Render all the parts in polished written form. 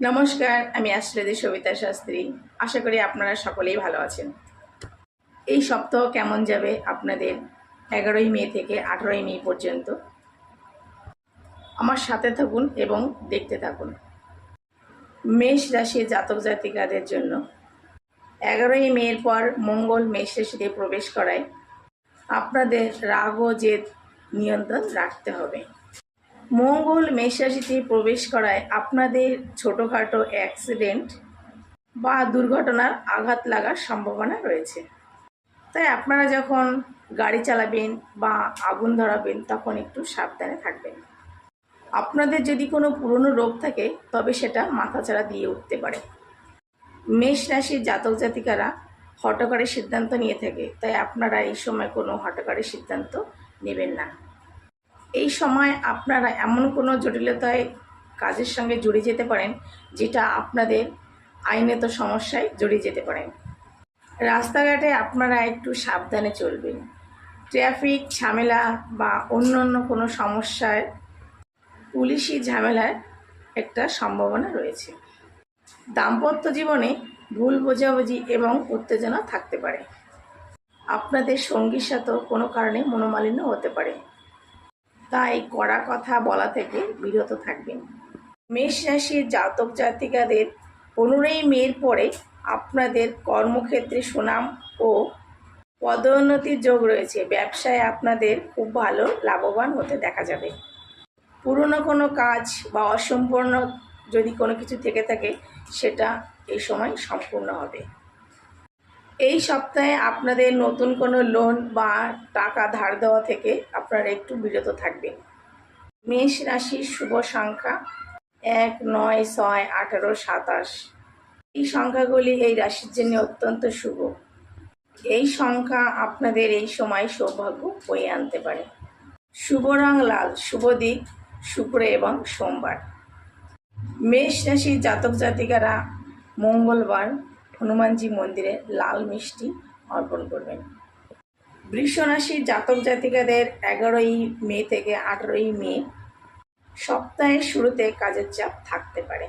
নমস্কার, আমি অ্যাস্ট্রোলজি সবিতা শাস্ত্রী। আশা করি আপনারা সকলেই ভালো আছেন। এই সপ্তাহ কেমন যাবে আপনাদের 11ই মে থেকে 18ই মে পর্যন্ত আমার সাথে থাকুন এবং দেখতে থাকুন। মেষ রাশির জাতক জাতিকাদের জন্য 11ই মের পর মঙ্গল মেষ রাশিতে প্রবেশ করায় আপনাদের রাগ ও জেদ নিয়ন্ত্রণ রাখতে হবে। মঙ্গল মেষ রাশিতে প্রবেশ করায় আপনাদের ছোটোখাটো অ্যাক্সিডেন্ট বা দুর্ঘটনার আঘাত লাগার সম্ভাবনা রয়েছে। তাই আপনারা যখন গাড়ি চালাবেন বা আগুন ধরাবেন তখন একটু সাবধানে থাকবেন। আপনাদের যদি কোনো পুরনো রোগ থাকে তবে সেটা মাথাচাড়া দিয়ে উঠতে পারে। মেষ রাশির জাতক জাতিকারা হঠকারী সিদ্ধান্ত নিয়ে থাকে, তাই আপনারা এই সময় কোনো হঠকারী সিদ্ধান্ত নেবেন না। এই সময় আপনারা এমন কোনো জটিলতায় কাজের সঙ্গে জড়িয়ে যেতে পারেন যেটা আপনাদের আইনত সমস্যায় জড়িয়ে যেতে পারেন। রাস্তাঘাটে আপনারা একটু সাবধানে চলবেন। ট্রাফিক ঝামেলা বা অন্য কোনো সমস্যায় পুলিশি ঝামেলার একটা সম্ভাবনা রয়েছে। দাম্পত্য জীবনে ভুল বোঝাবুঝি এবং উত্তেজনা থাকতে পারে। আপনাদের সঙ্গীর সাথেও কোনো কারণে মনোমালিন্য হতে পারে, তাই কড়া কথা বলা থেকে বিরত থাকবেন। মেষ রাশির জাতক জাতিকাদের 15ই মের পরে আপনাদের কর্মক্ষেত্রে সুনাম ও পদোন্নতির যোগ রয়েছে। ব্যবসায় আপনাদের খুব ভালো লাভবান হতে দেখা যাবে। পুরনো কোনো কাজ বা অসম্পূর্ণ যদি কোনো কিছু থেকে থাকে সেটা এই সময় সম্পূর্ণ হবে। এই সপ্তাহে আপনাদের নতুন কোনো লোন বা টাকা ধার দেওয়া থেকে আপনারা একটু বিরত থাকবেন। মেষ রাশির শুভ সংখ্যা 1, 9, 6, 18, 27। এই সংখ্যাগুলি এই রাশির জন্য অত্যন্ত শুভ। এই সংখ্যা আপনাদের এই সময় সৌভাগ্য বয়ে আনতে পারে। শুভ রং লাল, শুভ দিক শুক্র এবং সোমবার। মেষ রাশির জাতক জাতিকারা মঙ্গলবার হনুমানজি মন্দিরে লাল মিষ্টি অর্পণ করবেন। বৃষ রাশির জাতক জাতিকাদের 11ই মে থেকে 18ই মে সপ্তাহের শুরুতে কাজের চাপ থাকতে পারে,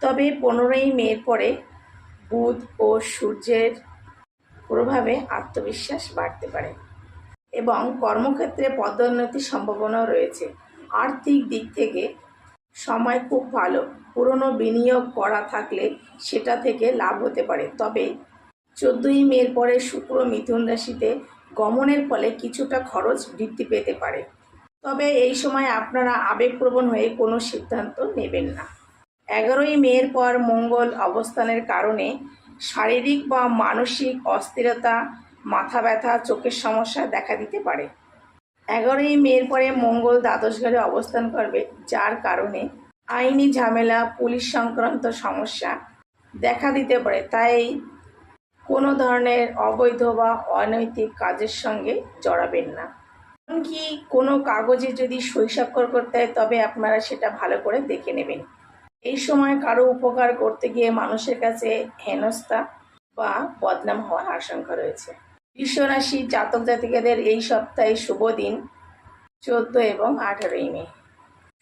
তবে 15ই মের পরে বুধ ও সূর্যের প্রভাবে আত্মবিশ্বাস বাড়তে পারে এবং কর্মক্ষেত্রে পদোন্নতির সম্ভাবনাও রয়েছে। আর্থিক দিক থেকে সময় খুব ভালো। পুরনো বিনিয়োগ করা থাকলে সেটা থেকে লাভ হতে পারে, তবে 14ই মের পরে শুক্র মিথুন রাশিতে গমনের ফলে কিছুটা খরচ বৃদ্ধি পেতে পারে, তবে এই সময় আপনারা আবেগপ্রবণ হয়ে কোনো সিদ্ধান্ত নেবেন না। 11ই মের পর মঙ্গল অবস্থানের কারণে শারীরিক বা মানসিক অস্থিরতা, মাথা ব্যথা, চোখের সমস্যা দেখা দিতে পারে। 11ই মের পরে মঙ্গল দ্বাদশ ঘরে অবস্থান করবে, যার কারণে আইনি ঝামেলা, পুলিশ সংক্রান্ত সমস্যা দেখা দিতে পারে। তাই কোনো ধরনের অবৈধ বা অনৈতিক কাজের সঙ্গে জড়াবেন না। এমনকি কোনো কাগজে যদি সই স্বাক্ষর করতে হয় তবে আপনারা সেটা ভালো করে দেখে নেবেন। এই সময় কারো উপকার করতে গিয়ে মানুষের কাছে হেনস্থা বা বদনাম হওয়ার আশঙ্কা রয়েছে। বৃষ রাশির জাতক জাতিকাদের এই সপ্তাহে শুভ দিন 14 এবং 18ই মে।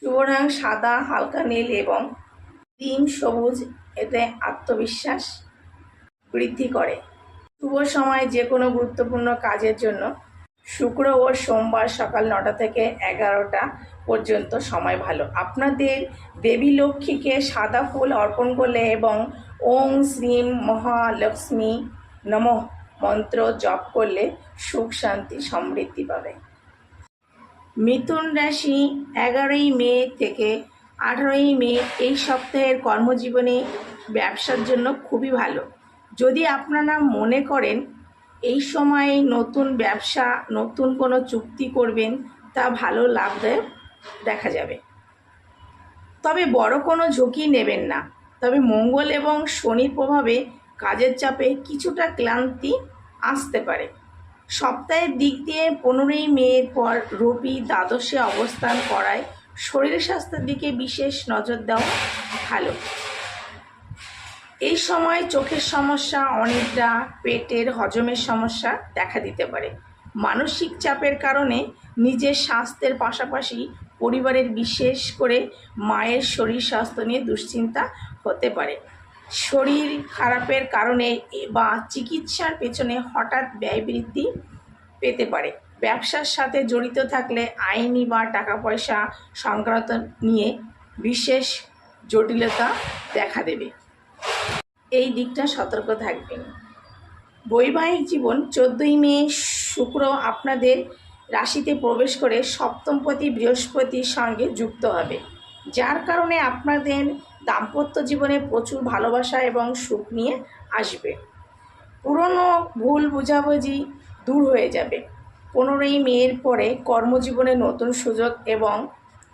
শুভ রং সাদা, হালকা নীল এবং ডিম সবুজ, এতে আত্মবিশ্বাস বৃদ্ধি করে। শুভ সময় যে কোনো গুরুত্বপূর্ণ কাজের জন্য শুক্র ও সোমবার সকাল 9টা থেকে 11টা পর্যন্ত সময় ভালো। আপনাদের দেবী লক্ষ্মীকে সাদা ফুল অর্পণ করলে এবং ওং শ্রীম মহালক্ষ্মী নমঃ মন্ত্র জপ করলে সুখ শান্তি সমৃদ্ধি পাবে। মিথুন রাশি 11ই মে থেকে 18ই মে এই সপ্তাহের কর্মজীবনে ব্যবসার জন্য খুবই ভালো। যদি আপনারা মনে করেন এই সময়ে নতুন ব্যবসা, নতুন কোনো চুক্তি করবেন, তা ভালো লাভদায়ক দেখা যাবে, তবে বড় কোনো ঝুঁকি নেবেন না। তবে মঙ্গল এবং শনির প্রভাবে কাজের চাপে কিছুটা ক্লান্তি আসতে পারে। সপ্তাহের দিক দিয়ে 15ই মের পর রবি দ্বাদশে অবস্থান করায় শরীর স্বাস্থ্যের দিকে বিশেষ নজর দেওয়া ভালো। এই সময় চোখের সমস্যা, অনিদ্রা, পেটের হজমের সমস্যা দেখা দিতে পারে। মানসিক চাপের কারণে নিজের স্বাস্থ্যের পাশাপাশি পরিবারের, বিশেষ করে মায়ের শরীর স্বাস্থ্য নিয়ে দুশ্চিন্তা হতে পারে। শরীর খারাপের কারণে বা চিকিৎসার পেছনে হঠাৎ ব্যয় বৃদ্ধি পেতে পারে। ব্যবসার সাথে জড়িত থাকলে আইনি বা টাকা পয়সা সংক্রান্ত নিয়ে বিশেষ জটিলতা দেখা দেবে। এই দিকটা সতর্ক থাকবেন। বৈবাহিক জীবন 14ই মে শুক্র আপনাদের রাশিতে প্রবেশ করে সপ্তমপতি বৃহস্পতির সঙ্গে যুক্ত হবে, যার কারণে আপনাদের দাম্পত্য জীবনে প্রচুর ভালোবাসা এবং সুখ নিয়ে আসবে। পুরনো ভুল বোঝাবুঝি দূর হয়ে যাবে। 15ই মের পরে কর্মজীবনে নতুন সুযোগ এবং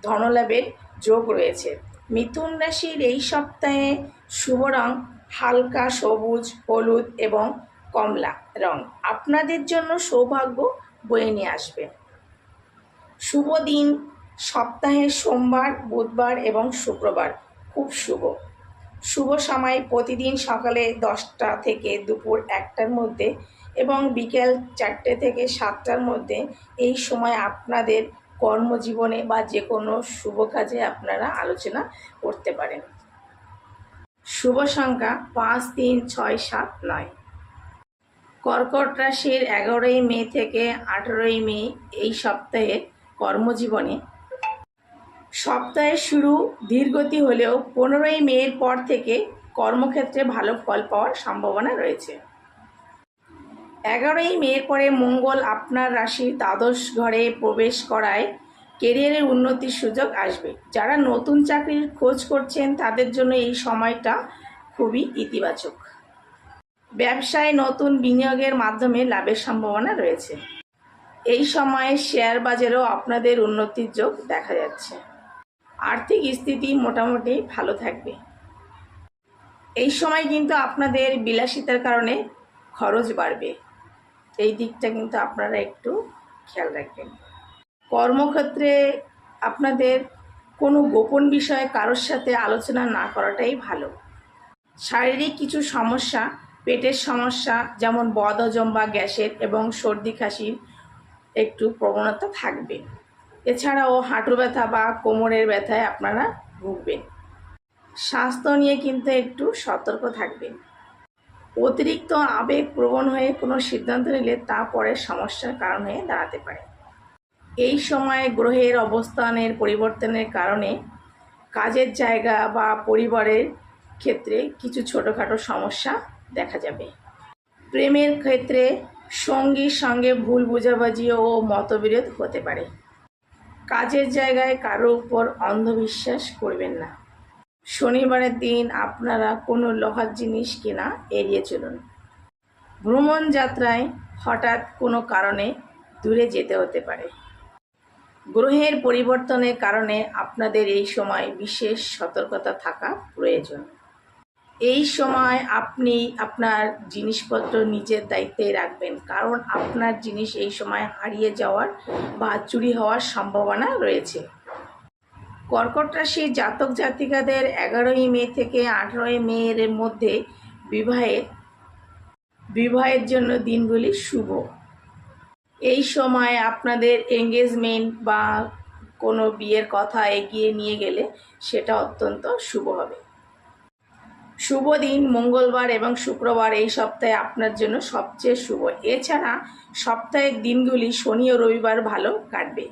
ধনলাভের যোগ রয়েছে। মিথুন রাশির এই সপ্তাহে শুভ রং হালকা সবুজ, হলুদ এবং কমলা রং আপনাদের জন্য সৌভাগ্য বয়ে নিয়ে আসবে। শুভ দিন সপ্তাহের সোমবার, বুধবার এবং শুক্রবার খুব শুভ। শুভ সময় প্রতিদিন সকালে 10টা থেকে দুপুর 1টার মধ্যে এবং বিকেল 4টে থেকে 7টার মধ্যে। এই সময় আপনাদের কর্মজীবনে বা যে কোনো শুভ কাজে আপনারা আলোচনা করতে পারেন। শুভ সংখ্যা 5, 3, 6, 7, 9। কর্কট রাশির 11ই মে থেকে 18ই মে এই সপ্তাহে কর্মজীবনে সপ্তাহের শুরু ধীরগতি হলেও 15ই মের পর থেকে কর্মক্ষেত্রে ভালো ফল পাওয়ার সম্ভাবনা রয়েছে। 11ই মের পরে মঙ্গল আপনার রাশির দ্বাদশ ঘরে প্রবেশ করায় কেরিয়ারের উন্নতির সুযোগ আসবে। যারা নতুন চাকরির খোঁজ করছেন তাদের জন্য এই সময়টা খুবই ইতিবাচক। ব্যবসায় নতুন বিনিয়োগের মাধ্যমে লাভের সম্ভাবনা রয়েছে। এই সময়ে শেয়ার বাজারেও আপনাদের উন্নতির যোগ দেখা যাচ্ছে। আর্থিক স্থিতি মোটামুটি ভালো থাকবে। এই সময় কিন্তু আপনাদের বিলাসিতার কারণে খরচ বাড়বে। এই দিকটা কিন্তু আপনারা একটু খেয়াল রাখবেন। কর্মক্ষেত্রে আপনাদের কোনো গোপন বিষয়ে কারোর সাথে আলোচনা না করাটাই ভালো। শারীরিক কিছু সমস্যা, পেটের সমস্যা যেমন বদহজম বা গ্যাসের এবং সর্দি কাশির একটু প্রবণতা থাকবে। এছাড়াও হাঁটু ব্যথা বা কোমরের ব্যথায় আপনারা ভুগবেন। স্বাস্থ্য নিয়ে কিন্তু একটু সতর্ক থাকবেন। অতিরিক্ত আবেগপ্রবণ হয়ে কোনো সিদ্ধান্ত নিলে তা পরে সমস্যার কারণ হয়ে দাঁড়াতে পারে। এই সময়ে গ্রহের অবস্থানের পরিবর্তনের কারণে কাজের জায়গা বা পরিবারের ক্ষেত্রে কিছু ছোটোখাটো সমস্যা দেখা যাবে। প্রেমের ক্ষেত্রে সঙ্গীর সঙ্গে ভুল বোঝাবুঝি ও মতবিরোধ হতে পারে। কাজের জায়গায় কারোর উপর অন্ধবিশ্বাস করবেন না। শনিবারের দিন আপনারা কোনো লোহার জিনিস কেনা এড়িয়ে চলুন। ভ্রমণ যাত্রায় হঠাৎ কোনো কারণে দূরে যেতে হতে পারে। গ্রহের পরিবর্তনের কারণে আপনাদের এই সময় বিশেষ সতর্কতা থাকা প্রয়োজন। এই সময় আপনি আপনার জিনিসপত্র নিজের দায়িত্বে রাখবেন, কারণ আপনার জিনিস এই সময় হারিয়ে যাওয়ার বা চুরি হওয়ার সম্ভাবনা রয়েছে। কর্কট রাশির জাতক জাতিকাদের 11ই মে থেকে 18ই মে এর মধ্যে বিবাহের জন্য দিনগুলি শুভ। এই সময় আপনাদের এঙ্গেজমেন্ট বা কোনো বিয়ের কথা এগিয়ে নিয়ে গেলে সেটা অত্যন্ত শুভ হবে। শুভ দিন মঙ্গলবার এবং শুক্রবার এই সপ্তাহে আপনার জন্য সবচেয়ে শুভ। এছাড়া সপ্তাহের দিনগুলি শনি ও রবিবার ভালো কাটবে।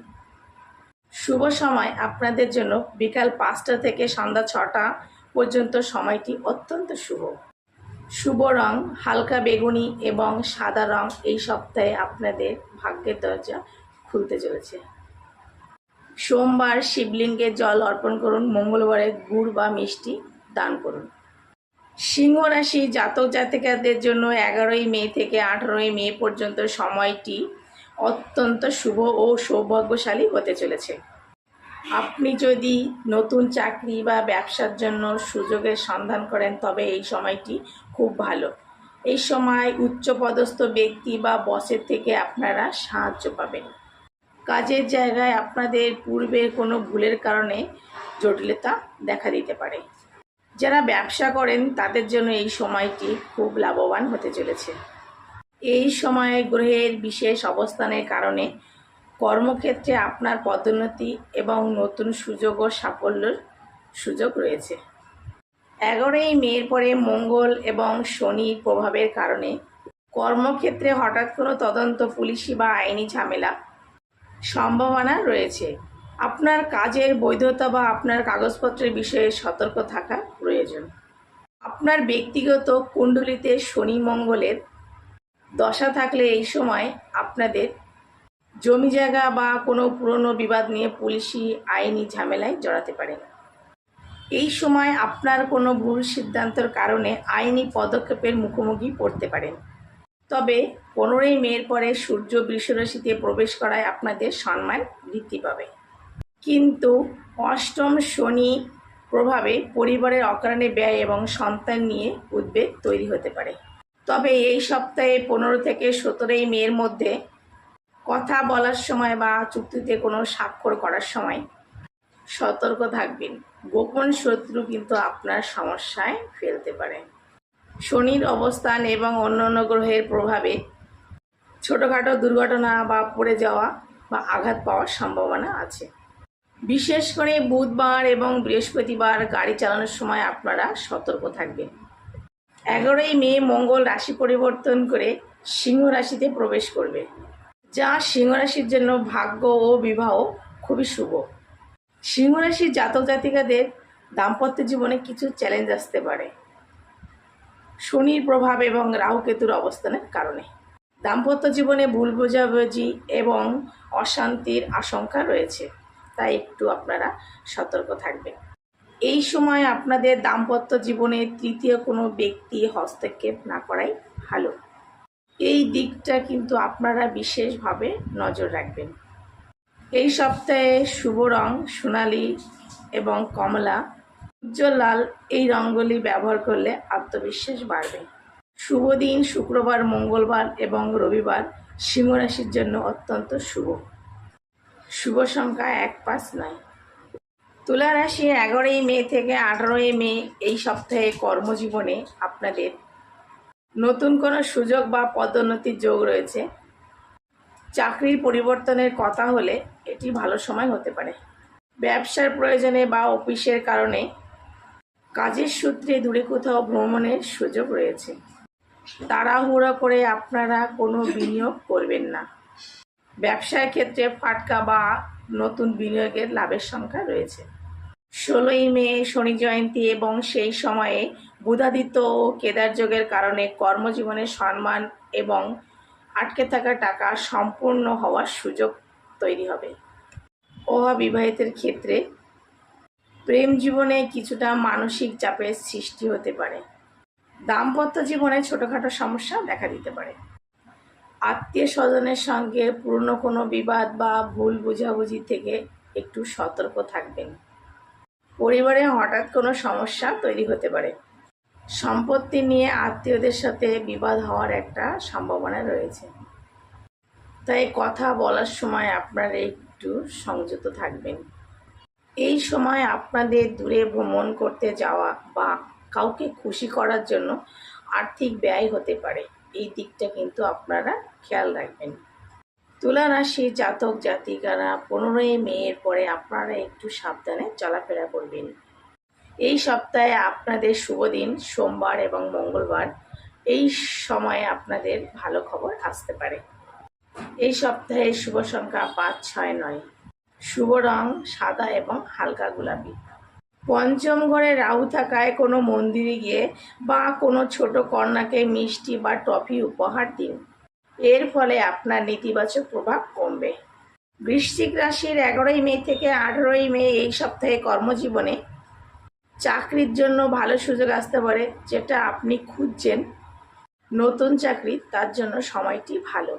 শুভ সময় আপনাদের জন্য বিকাল 5টা থেকে সন্ধ্যা 6টা পর্যন্ত সময়টি অত্যন্ত শুভ। শুভ রং হালকা বেগুনি এবং সাদা রং এই সপ্তাহে আপনাদের ভাগ্যের দরজা খুলতে চলেছে। সোমবার শিবলিঙ্গে জল অর্পণ করুন। মঙ্গলবারে গুড় বা মিষ্টি দান করুন। সিংহ রাশি জাতক জাতিকাদের জন্য 11ই মে থেকে 18ই মে পর্যন্ত সময়টি অত্যন্ত শুভ ও সৌভাগ্যশালী হতে চলেছে। আপনি যদি নতুন চাকরি বা ব্যবসার জন্য সুযোগের সন্ধান করেন তবে এই সময়টি খুব ভালো। এই সময় উচ্চপদস্থ ব্যক্তি বা বসের থেকে আপনারা সাহায্য পাবেন। কাজের জায়গায় আপনাদের পূর্বের কোনো ভুলের কারণে জটিলতা দেখা দিতে পারে। যারা ব্যবসা করেন তাদের জন্য এই সময়টি খুব লাভবান হতে চলেছে। এই সময়ে গ্রহের বিশেষ অবস্থানের কারণে কর্মক্ষেত্রে আপনার পদোন্নতি এবং নতুন সুযোগ ও সাফল্যের সুযোগ রয়েছে। 11ই মের পরে মঙ্গল এবং শনির প্রভাবের কারণে কর্মক্ষেত্রে হঠাৎ কোনো তদন্ত, পুলিশি বা আইনি ঝামেলা সম্ভাবনা রয়েছে। আপনার কাজের বৈধতা বা আপনার কাগজপত্রের বিষয়ে সতর্ক থাকা প্রয়োজন। আপনার ব্যক্তিগত কুণ্ডলিতে শনি মঙ্গলের দশা থাকলে এই সময় আপনাদের জমি জায়গা বা কোনো পুরনো বিবাদ নিয়ে পুলিশি আইনি ঝামেলায় জড়াতে পারেন। এই সময় আপনার কোনো ভুল সিদ্ধান্তের কারণে আইনি পদক্ষেপের মুখোমুখি পড়তে পারেন। তবে 15ই মের পরে সূর্য বৃষ রাশিতে প্রবেশ করায় আপনাদের সম্মান বৃদ্ধি পাবে। কিন্তু অষ্টম শনি প্রভাবে পরিবারের অকারণে ব্যয় এবং সন্তান নিয়ে উদ্বেগ তৈরি হতে পারে। তবে এই সপ্তাহে 15 থেকে 17ই মের মধ্যে কথা বলার সময় বা চুক্তিতে কোনো স্বাক্ষর করার সময় সতর্ক থাকবেন। গোপন শত্রু কিন্তু আপনার সমস্যায় ফেলতে পারে। শনির অবস্থান এবং অন্যান্য গ্রহের প্রভাবে ছোটোখাটো দুর্ঘটনা বা পড়ে যাওয়া বা আঘাত পাওয়ার সম্ভাবনা আছে। বিশেষ করে বুধবার এবং বৃহস্পতিবার গাড়ি চালানোর সময় আপনারা সতর্ক থাকবেন। 11ই মে মঙ্গল রাশি পরিবর্তন করে সিংহ রাশিতে প্রবেশ করবে, যা সিংহ রাশির জন্য ভাগ্য ও বিবাহ খুবই শুভ। সিংহ রাশির জাতক জাতিকাদের দাম্পত্য জীবনে কিছু চ্যালেঞ্জ আসতে পারে শনির প্রভাব এবং রাহু কেতুর অবস্থানের কারণে। দাম্পত্য জীবনে ভুল বোঝাবুঝি এবং অশান্তির আশঙ্কা রয়েছে, তাই একটু আপনারা সতর্ক থাকবেন। এই সময় আপনাদের দাম্পত্য জীবনে তৃতীয় কোনো ব্যক্তি হস্তক্ষেপ না করাই ভালো। এই দিকটা কিন্তু আপনারা বিশেষভাবে নজর রাখবেন। এই সপ্তাহে শুভ রং সোনালি এবং কমলা, উজ্জ্বল লাল এই রঙগুলি ব্যবহার করলে আত্মবিশ্বাস বাড়বে। শুভ দিন শুক্রবার, মঙ্গলবার এবং রবিবার সিংহ রাশির জন্য অত্যন্ত শুভ। শুভ সংখ্যা 159। তুলা রাশি 11ই মে থেকে 18ই মে এই সপ্তাহে কর্মজীবনে আপনাদের নতুন কোনো সুযোগ বা পদোন্নতির যোগ রয়েছে। চাকরির পরিবর্তনের কথা হলে এটি ভালো সময় হতে পারে। ব্যবসার প্রয়োজনে বা অফিসের কারণে কাজের সূত্রে দূরে কোথাও ভ্রমণের সুযোগ রয়েছে। তাড়াহুড়ো করে আপনারা কোনো বিনিয়োগ করবেন না। ব্যবসার ক্ষেত্রে ফাটকা বা নতুন বিনিয়োগের লাভের সংখ্যা রয়েছে। 16ই মে শনি জয়ন্তী এবং সেই সময়ে বুধাদিত্য ও কেদার যোগের কারণে কর্মজীবনে সম্মান এবং আটকে থাকা টাকা সম্পূর্ণ হওয়ার সুযোগ তৈরি হবে। অবিবাহিতের ক্ষেত্রে প্রেম জীবনে কিছুটা মানসিক চাপের সৃষ্টি হতে পারে। দাম্পত্য জীবনে ছোটোখাটো সমস্যা দেখা দিতে পারে। আত্মীয় স্বজনের সঙ্গে পুরনো কোনো বিবাদ বা ভুল বোঝাবুঝি থেকে একটু সতর্ক থাকবেন। পরিবারে হঠাৎ কোনো সমস্যা তৈরি হতে পারে। সম্পত্তি নিয়ে আত্মীয়দের সাথে বিবাদ হওয়ার একটা সম্ভাবনা রয়েছে, তাই কথা বলার সময় আপনারা একটু সংযত থাকবেন। এই সময় আপনাদের দূরে ভ্রমণ করতে যাওয়া বা কাউকে খুশি করার জন্য আর্থিক ব্যয় হতে পারে। এই দিকটা কিন্তু আপনারা খেয়াল রাখবেন। তুলা রাশির জাতক জাতিকারা 15ই মের পরে আপনারা একটু সাবধানে চলাফেরা করবেন। এই সপ্তাহে আপনাদের শুভ দিন সোমবার এবং মঙ্গলবার। এই সময়ে আপনাদের ভালো খবর আসতে পারে। এই সপ্তাহে শুভ সংখ্যা 5, 6, 9। শুভ রং সাদা এবং হালকা গোলাপি। পঞ্চম ঘরে রাহু থাকায় কোনো মন্দিরে গিয়ে বা কোনো ছোট কন্যাকে মিষ্টি বা টফি উপহার দিন। এর ফলে আপনার নেতিবাচক প্রভাব কমবে। বৃশ্চিক রাশির 11ই মে থেকে 18ই মে এই সপ্তাহে কর্মজীবনে চাকরির জন্য ভালো সুযোগ আসতে পারে। যেটা আপনি খুঁজছেন নতুন চাকরি, তার জন্য সময়টি ভালো।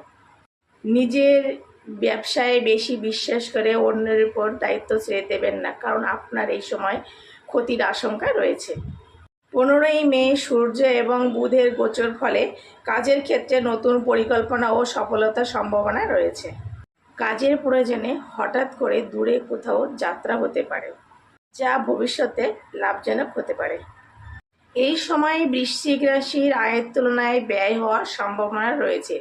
নিজের ব্যবসায় বেশি বিশ্বাস করে অন্যের উপর দায়িত্ব ছেড়ে দেবেন না, কারণ আপনার এই সময় ক্ষতির আশঙ্কা রয়েছে। 15ই মে সূর্য এবং বুধের গোচর ফলে কাজের ক্ষেত্রে নতুন পরিকল্পনা ও সফলতার সম্ভাবনা রয়েছে। কাজের প্রয়োজনে হঠাৎ করে দূরে কোথাও যাত্রা হতে পারে, যা ভবিষ্যতে লাভজনক হতে পারে। এই সময় বৃশ্চিক রাশির আয়ের তুলনায় ব্যয় হওয়ার সম্ভাবনা রয়েছে,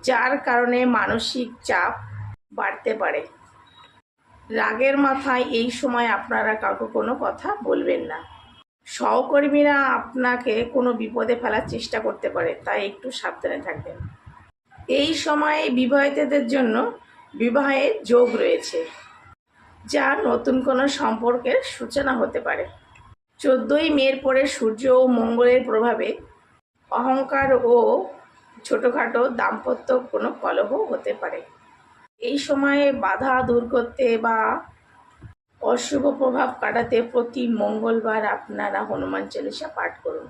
যার কারণে মানসিক চাপ বাড়তে পারে। রাগের মাথায় এই সময় আপনারা কাউকে কোনো কথা বলবেন না। সহকর্মীরা আপনাকে কোনো বিপদে ফেলার চেষ্টা করতে পারে, তাই একটু সাবধানে থাকবেন। এই সময়ে বিবাহিতদের জন্য বিবাহের যোগ রয়েছে, যা নতুন কোনো সম্পর্কের সূচনা হতে পারে। 14ই মের পরে সূর্য ও মঙ্গলের প্রভাবে অহংকার ও ছোটোখাটো দাম্পত্য কোনো কলহ হতে পারে। এই সময়ে বাধা দূর করতে বা অশুভ প্রভাব কাটাতে প্রতি মঙ্গলবার আপনারা হনুমান চালিসা পাঠ করুন।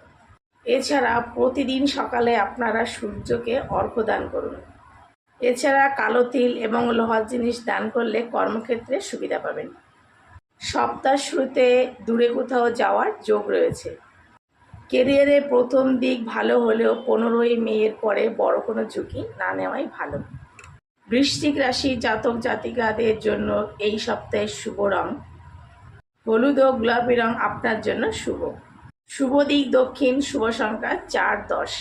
এছাড়া প্রতিদিন সকালে আপনারা সূর্যকে অর্ঘ্য দান করুন। এছাড়া কালো তিল এবং লোহার জিনিস দান করলে কর্মক্ষেত্রে সুবিধা পাবেন। সপ্তাহ শুরুতে দূরে কোথাও যাওয়ার যোগ রয়েছে। কেরিয়ারের প্রথম দিক ভালো হলেও 15ই মের পরে বড় কোনো ঝুঁকি না নেওয়াই ভালো। বৃশ্চিক রাশি জাতক জাতিকাদের জন্য এই সপ্তাহের শুভ রং হলুদ ও গোলাপি রং আপনার জন্য শুভ। শুভ দিক দক্ষিণ, শুভ সংখ্যা 4, 10।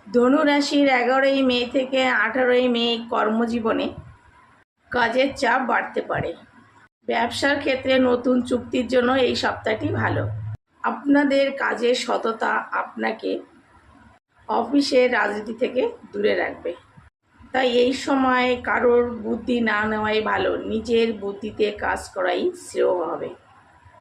ধনু রাশির 11ই মে থেকে 18ই মে কর্মজীবনে কাজের চাপ বাড়তে পারে। ব্যবসার ক্ষেত্রে নতুন চুক্তির জন্য এই সপ্তাহটি ভালো। আপনাদের কাজের সততা আপনাকে অফিসের রাজনীতি থেকে দূরে রাখবে, তাই এই সময় কারোর বুদ্ধি না নেওয়াই ভালো। নিজের বুদ্ধিতে কাজ করাই শ্রেয় হবে।